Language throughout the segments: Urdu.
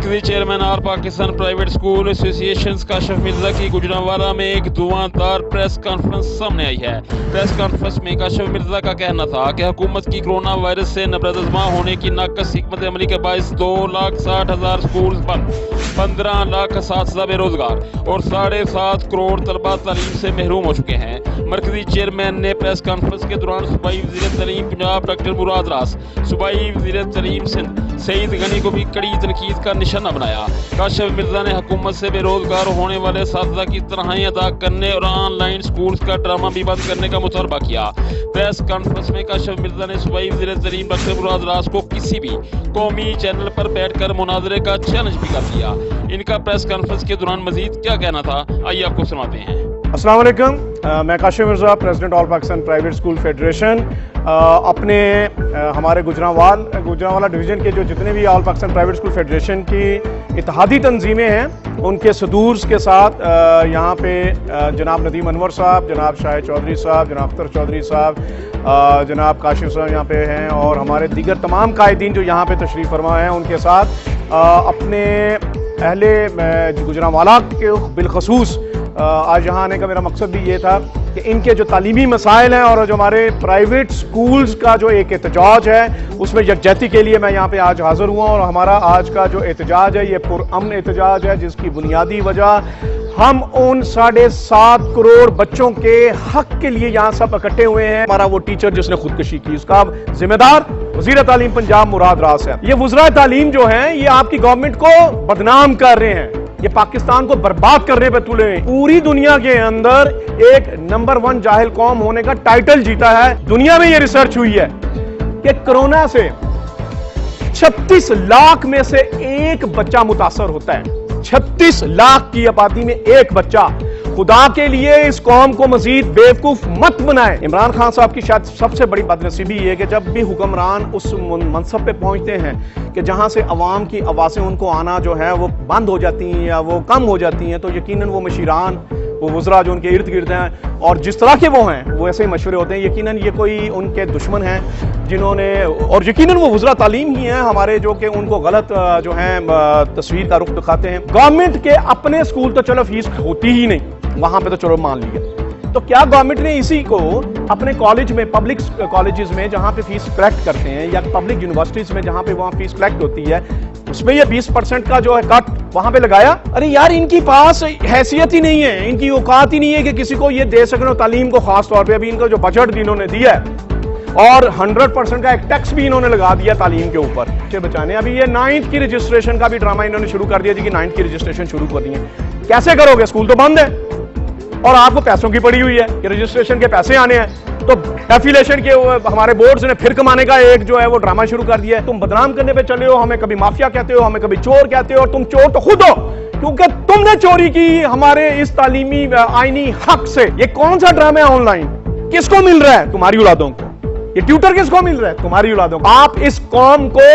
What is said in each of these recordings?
مرکزی چیئرمین آل پاکستان پرائیویٹ اسکول ایسوسی ایشن کاشف مرزا کی گجرانوالہ میں ایک دھواں پریس کانفرنس سامنے آئی ہے۔ پریس کانفرنس میں کاشف مرزا کا کہنا تھا کہ حکومت کی کرونا وائرس سے نبردازماں ہونے کی ناقص حکمت عملی کے باعث 2,60,000 اسکول بند، 15 لاکھ اساتذہ بے روزگار اور 7.5 کروڑ طلبہ تعلیم سے محروم ہو چکے ہیں۔ مرکزی چیئرمین نے پریس کانفرنس کے دوران صوبائی وزیر تعلیم پنجاب ڈاکٹر مراد راس، صوبائی وزیر تعلیم سندھ سعید غنی کو بھی کڑی تنقید کا نشانہ بنایا۔ کاشف مرزا نے حکومت سے بے روزگار ہونے والے اساتذہ کی تنخواہیں ادا کرنے اور آن لائن اسکولز کا ڈرامہ بھی بند کرنے کا مطالبہ کیا۔ پریس کانفرنس میں کاشف مرزا نے صوبائی وزیر تعلیم ڈاکٹر مراد راس کو کسی بھی قومی چینل پر بیٹھ کر مناظرے کا چیلنج بھی کر دیا۔ ان کا پریس کانفرنس کے دوران مزید کیا کہنا تھا، آئیے آپ کو سناتے ہیں۔ السلام علیکم، میں کاشف مرزا، پریزیڈنٹ آل پاکستان پرائیویٹ اسکول فیڈریشن، اپنے ہمارے گجرانوالہ ڈویژن کے جو جتنے بھی آل پاکستان پرائیویٹ اسکول فیڈریشن کی اتحادی تنظیمیں ہیں ان کے صدورز کے ساتھ یہاں پہ جناب ندیم انور صاحب، جناب شاہد چودھری صاحب، جناب اختر چودھری صاحب، جناب کاشف صاحب یہاں پہ ہیں اور ہمارے دیگر تمام قائدین جو یہاں پہ تشریف فرما ہیں ان کے ساتھ اپنے اہل گجرانوالہ کے بالخصوص آج یہاں آنے کا میرا مقصد بھی یہ تھا کہ ان کے جو تعلیمی مسائل ہیں اور جو ہمارے پرائیویٹ سکولز کا جو ایک احتجاج ہے اس میں یکجہتی کے لیے میں یہاں پہ آج حاضر ہوا، اور ہمارا آج کا جو احتجاج ہے یہ پرامن احتجاج ہے جس کی بنیادی وجہ ہم ان 7.5 کروڑ بچوں کے حق کے لیے یہاں سب اکٹھے ہوئے ہیں۔ ہمارا وہ ٹیچر جس نے خودکشی کی اس کا ذمہ دار وزیر تعلیم پنجاب مراد راس ہے۔ یہ وزراء تعلیم جو ہیں یہ آپ کی گورنمنٹ کو بدنام کر رہے ہیں، یہ پاکستان کو برباد کرنے پہ تلے ہیں۔ پوری دنیا کے اندر ایک نمبر 1 جاہل قوم ہونے کا ٹائٹل جیتا ہے۔ دنیا میں یہ ریسرچ ہوئی ہے کہ کرونا سے 36 لاکھ میں سے ایک بچہ متاثر ہوتا ہے۔ 36 لاکھ کی آبادی میں ایک بچہ۔ خدا کے لیے اس قوم کو مزید بیوقوف مت بنائے۔ عمران خان صاحب کی شاید سب سے بڑی بدنصیبی یہ ہے کہ جب بھی حکمران اس منصب پہ پہنچتے ہیں کہ جہاں سے عوام کی آوازیں ان کو آنا جو ہے وہ بند ہو جاتی ہیں یا وہ کم ہو جاتی ہیں، تو یقیناً وہ مشیران، وہ وزراء جو ان کے ارد گرد ہیں اور جس طرح کے وہ ہیں وہ ایسے ہی مشورے ہوتے ہیں، یقیناً یہ کوئی ان کے دشمن ہیں جنہوں نے، اور یقیناً وہ وزراء تعلیم ہی ہیں ہمارے جو کہ ان کو غلط جو ہیں تصویر کا رخ دکھاتے ہیں۔ گورنمنٹ کے اپنے اسکول تو چلو فیس ہوتی ہی نہیں، وہاں پہ تو چلو مان لیا، تو کیا گورنمنٹ نے اسی کو اپنے کالج میں، پبلک کالجز میں جہاں پہ فیس کلیکٹ کرتے ہیں یا پبلک یونیورسٹیز میں جہاں پہ وہاں فیس کلیکٹ ہوتی ہے اس میں یہ 20% کا جو ہے کٹ وہاں پہ لگایا؟ ارے یار ان کی پاس حیثیت ہی نہیں ہے، ان کی اوقات ہی نہیں ہے کہ کسی کو یہ دے سکیں تعلیم کو، خاص طور پہ ابھی ان کا جو بجٹ بھی انہوں نے دیا ہے اور 100% کا ایک ٹیکس بھی انہوں نے لگا دیا تعلیم کے اوپر بچے بچانے۔ ابھی یہ 9th کی رجسٹریشن کا بھی ڈرامہ انہوں نے شروع کر دیا جی کہ 9th کی رجسٹریشن شروع کر دی ہے۔ کیسے کرو گے؟ اسکول تو بند ہے اور آپ کو پیسوں کی پڑی ہوئی ہے کہ رجسٹریشن کے پیسے آنے ہیں، تو ایفیلیشن کے ہمارے بورڈز نے پھر کمانے کا ایک جو ہے وہ ڈرامہ شروع کر دیا ہے۔ تم بدنام کرنے پہ چلے ہو، ہمیں کبھی مافیا کہتے ہو، ہمیں کبھی چور کہتے ہو، اور تم چور تو خود ہو کیونکہ تم نے چوری کی ہمارے اس تعلیمی آئینی حق سے۔ یہ کون سا ڈرامہ ہے آن لائن؟ کس کو مل رہا ہے؟ تمہاری اولادوں کو۔ یہ ٹیوٹر کس کو مل رہا ہے؟ تمہاری اولادوں کو۔ آپ اس قوم کو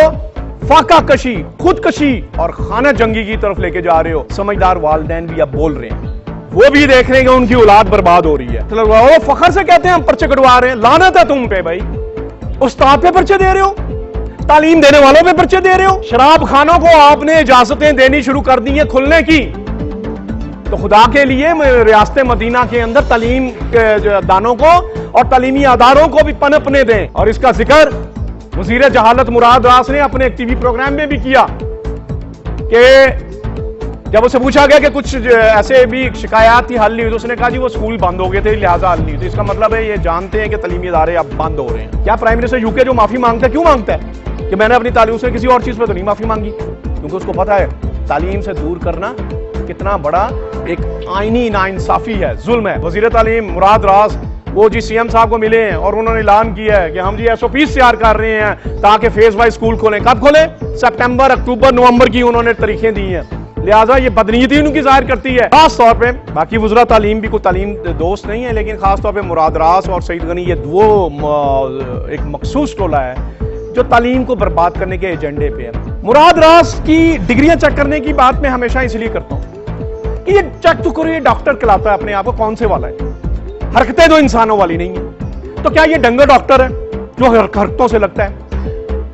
فاقہ کشی، خودکشی اور خانہ جنگی کی طرف لے کے جا رہے ہو۔ سمجھدار والدین بھی اب بول رہے ہیں، وہ بھی دیکھ رہے ہیں کہ ان کی اولاد برباد ہو رہی ہے، وہ فخر سے کہتے ہیں ہم پرچے کٹوا رہے ہیں۔ لعنت ہے تم پہ بھائی، استاد پہ پرچے دے رہے ہو، تعلیم دینے والوں پہ پرچے دے رہے ہو۔ شراب خانوں کو آپ نے اجازتیں دینی شروع کر دی ہیں کھلنے کی، تو خدا کے لیے ریاست مدینہ کے اندر تعلیم دانوں کو اور تعلیمی اداروں کو بھی پنپنے دیں۔ اور اس کا ذکر وزیر جہالت مراد راس نے اپنے ایک ٹی وی پروگرام میں بھی کیا کہ جب اسے پوچھا گیا کہ کچھ ایسے بھی شکایات تھی حل نہیں ہوئی تو اس نے کہا جی وہ اسکول بند ہو گئے تھے لہٰذا حل نہیں ہوئی۔ تو اس کا مطلب ہے یہ جانتے ہیں کہ تعلیمی ادارے اب بند ہو رہے ہیں۔ کیا پرائم منسٹر یو کے جو معافی مانگتا ہے کیوں مانگتا ہے کہ میں نے اپنی تعلیم سے کسی اور چیز پہ تو نہیں معافی مانگی؟ کیونکہ اس کو پتا ہے تعلیم سے دور کرنا کتنا بڑا ایک آئینی ناانصافی ہے، ظلم ہے۔ وزیر تعلیم مراد راس وہ جی سی ایم صاحب کو ملے ہیں اور انہوں نے اعلان کیا ہے کہ ہم جی SOPs تیار کر رہے ہیں تاکہ فیز وائز اسکول کھولیں۔ کب کھولیں؟ سپٹمبر، اکتوبر، نومبر کی انہوں نے تاریخیں دی ہیں، لہٰذا یہ بدنیتی ان کی ظاہر کرتی ہے۔ خاص طور پہ باقی وزراء تعلیم بھی کوئی تعلیم دوست نہیں ہے، لیکن خاص طور پہ مراد راس اور سعید غنی یہ دو ایک مخصوص ٹولہ ہے جو تعلیم کو برباد کرنے کے ایجنڈے پہ ہے۔ مراد راس کی ڈگریاں چیک کرنے کی بات میں ہمیشہ اس لیے کرتا ہوں کہ یہ چیک تو کرو، یہ ڈاکٹر کہلاتا ہے اپنے آپ کو، کون سے والا ہے؟ حرکتیں تو انسانوں والی نہیں ہیں، تو کیا یہ ڈنگر ڈاکٹر ہے جو حرکتوں سے لگتا ہے؟